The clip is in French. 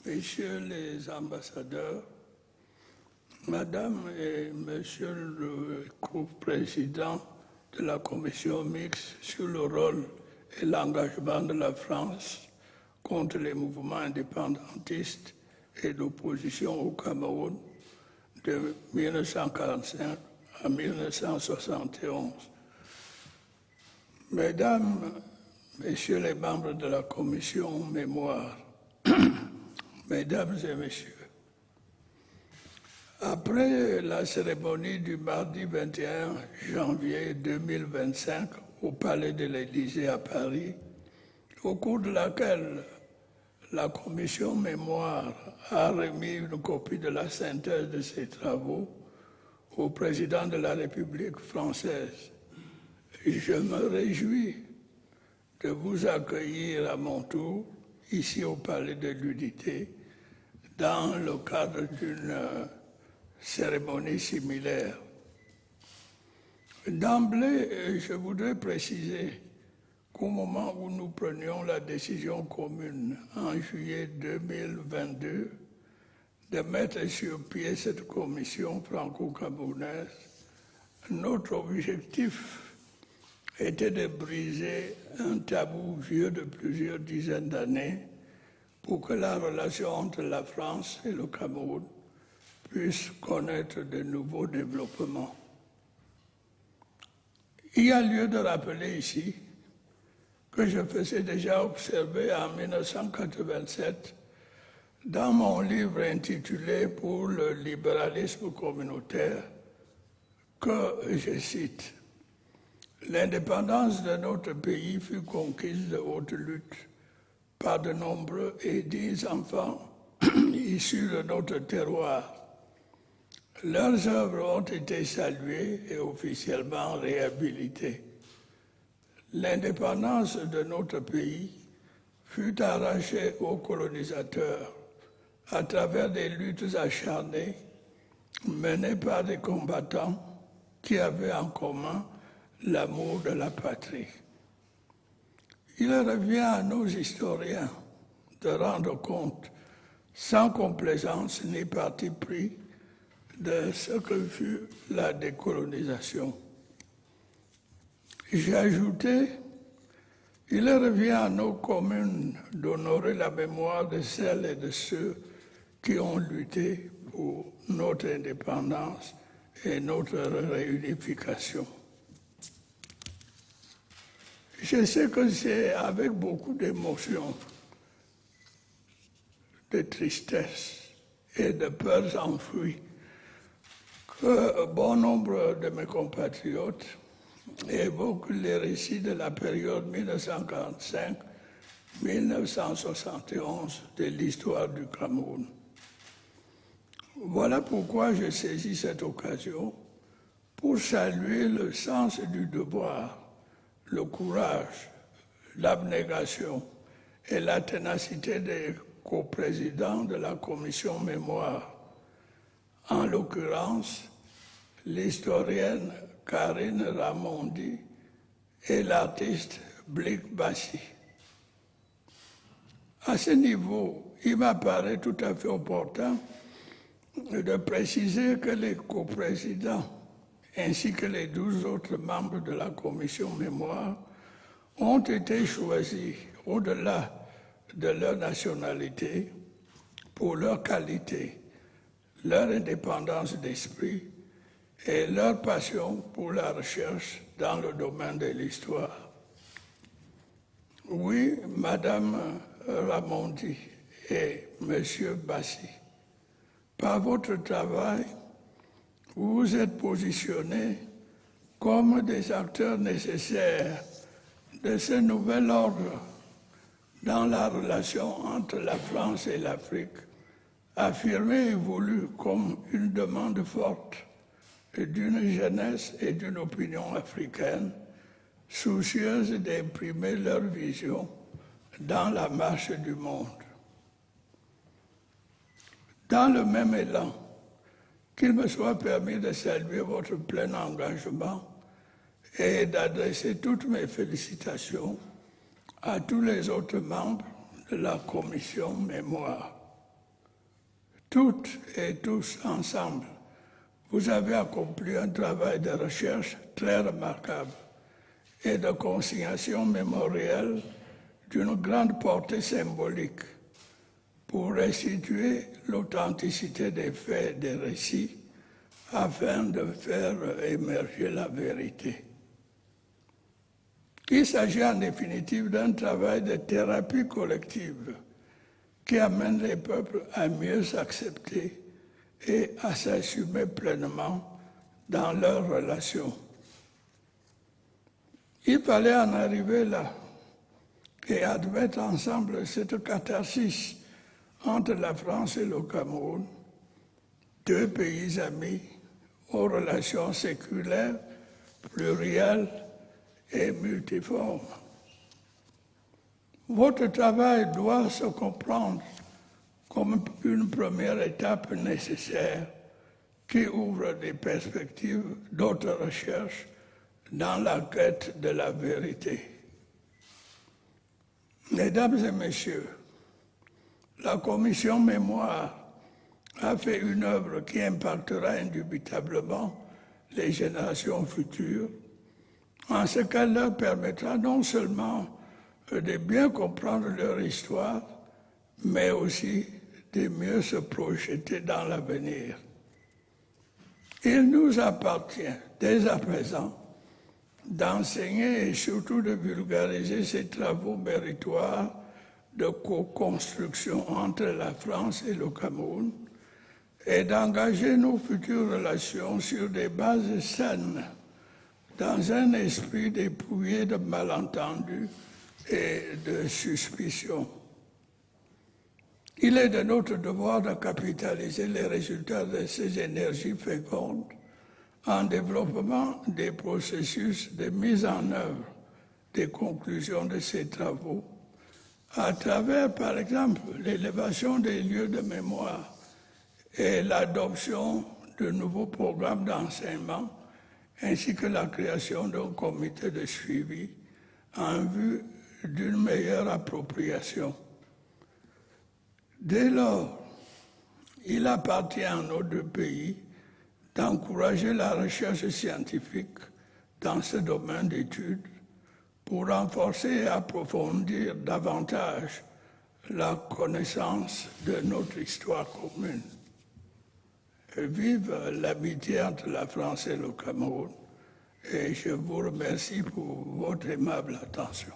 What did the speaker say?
Messieurs les ambassadeurs, Madame et Monsieur le co-président de la commission mixte sur le rôle et l'engagement de la France contre les mouvements indépendantistes et d'opposition au Cameroun de 1945 à 1971. Mesdames, Messieurs les membres de la commission mémoire, Mesdames et Messieurs, après la cérémonie du mardi 21 janvier 2025 au Palais de l'Élysée à Paris, au cours de laquelle la commission mémoire a remis une copie de la synthèse de ses travaux au président de la République française, je me réjouis de vous accueillir à mon tour ici au Palais de l'Unité dans le cadre d'une cérémonie similaire. D'emblée, je voudrais préciser qu'au moment où nous prenions la décision commune en juillet 2022 de mettre sur pied cette commission franco-camerounaise, notre objectif était de briser un tabou vieux de plusieurs dizaines d'années pour que la relation entre la France et le Cameroun puisse connaître de nouveaux développements. Il y a lieu de rappeler ici que je faisais déjà observer en 1987 dans mon livre intitulé « Pour le libéralisme communautaire » que, je cite, « L'indépendance de notre pays fut conquise de haute lutte par de nombreux et dits enfants issus de notre terroir. Leurs œuvres ont été saluées et officiellement réhabilitées. L'indépendance de notre pays fut arrachée aux colonisateurs à travers des luttes acharnées menées par des combattants qui avaient en commun l'amour de la patrie. Il revient à nos historiens de rendre compte, sans complaisance ni parti pris, de ce que fut la décolonisation. J'ai ajouté, il revient à nos communes d'honorer la mémoire de celles et de ceux qui ont lutté pour notre indépendance et notre réunification. Je sais que c'est avec beaucoup d'émotion, de tristesse et de peurs enfouies que bon nombre de mes compatriotes évoquent les récits de la période 1945-1971 de l'histoire du Cameroun. Voilà pourquoi je saisis cette occasion pour saluer le sens du devoir, le courage, l'abnégation et la ténacité des coprésidents de la commission mémoire, en l'occurrence l'historienne Karine Ramondi et l'artiste Blick Bassi. À ce niveau, il m'apparaît tout à fait opportun de préciser que les coprésidents ainsi que les 12 autres membres de la commission mémoire ont été choisis au-delà de leur nationalité pour leur qualité, leur indépendance d'esprit et leur passion pour la recherche dans le domaine de l'histoire. Oui, Madame Ramondi et Monsieur Bassi, par votre travail, vous vous êtes positionnés comme des acteurs nécessaires de ce nouvel ordre dans la relation entre la France et l'Afrique, affirmée et voulue comme une demande forte d'une jeunesse et d'une opinion africaine soucieuse d'imprimer leur vision dans la marche du monde. Dans le même élan, qu'il me soit permis de saluer votre plein engagement et d'adresser toutes mes félicitations à tous les autres membres de la commission mémoire. Toutes et tous ensemble, vous avez accompli un travail de recherche très remarquable et de consignation mémorielle d'une grande portée symbolique pour restituer l'authenticité des faits et des récits afin de faire émerger la vérité. Il s'agit en définitive d'un travail de thérapie collective qui amène les peuples à mieux s'accepter et à s'assumer pleinement dans leurs relations. Il fallait en arriver là et admettre ensemble cette catharsis entre la France et le Cameroun, deux pays amis aux relations séculaires, plurielles et multiformes. Votre travail doit se comprendre comme une première étape nécessaire qui ouvre des perspectives d'autres recherches dans la quête de la vérité. Mesdames et messieurs, la commission mémoire a fait une œuvre qui impactera indubitablement les générations futures, en ce qu'elle leur permettra non seulement de bien comprendre leur histoire, mais aussi de mieux se projeter dans l'avenir. Il nous appartient dès à présent d'enseigner et surtout de vulgariser ces travaux méritoires de co-construction entre la France et le Cameroun et d'engager nos futures relations sur des bases saines, dans un esprit dépouillé de malentendus et de suspicion. Il est de notre devoir de capitaliser les résultats de ces énergies fécondes en développement des processus de mise en œuvre des conclusions de ces travaux, à travers, par exemple, l'élévation des lieux de mémoire et l'adoption de nouveaux programmes d'enseignement, ainsi que la création d'un comité de suivi en vue d'une meilleure appropriation. Dès lors, il appartient à nos deux pays d'encourager la recherche scientifique dans ce domaine d'études pour renforcer et approfondir davantage la connaissance de notre histoire commune. Vive l'amitié entre la France et le Cameroun et je vous remercie pour votre aimable attention.